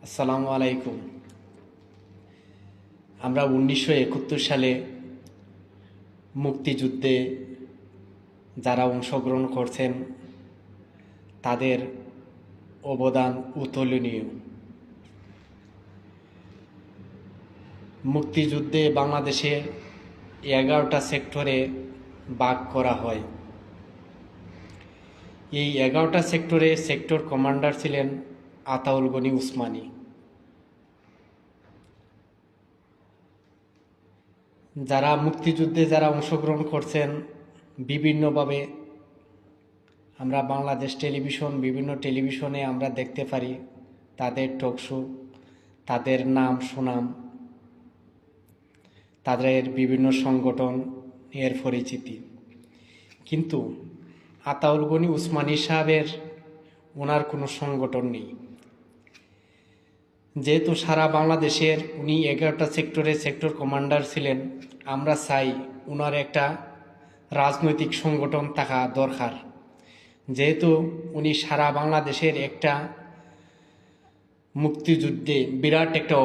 আসসালামু আলাইকুম। আমরা 1971 সালে মুক্তিযুদ্ধে যারা অংশগ্রহণ করছেন তাদের অবদান অতুলনীয়। মুক্তিযুদ্ধে বাংলাদেশের 11টা সেক্টরে ভাগ করা হয়। এই 11টা সেক্টরে সেক্টর কমান্ডার ছিলেন আতাউল গনি উসমানী। যারা মুক্তিযুদ্ধে অংশগ্রহণ করছেন বিভিন্নভাবে আমরা বাংলাদেশ টেলিভিশন বিভিন্ন টেলিভিশনে আমরা দেখতে পারি তাদের টকশো, তাদের নাম সুনাম, তাদের বিভিন্ন সংগঠন এর পরিচিতি। কিন্তু আতাউল গনি উসমানী সাহেবের ওনার কোনো সংগঠন নেই। যেহেতু সারা বাংলাদেশের উনি 11টা সেক্টরে সেক্টর কমান্ডার ছিলেন, আমরা চাই ওনার একটা রাজনৈতিক সংগঠন থাকা দরকার। যেহেতু উনি সারা বাংলাদেশের একটা মুক্তিযুদ্ধে বিরাট একটা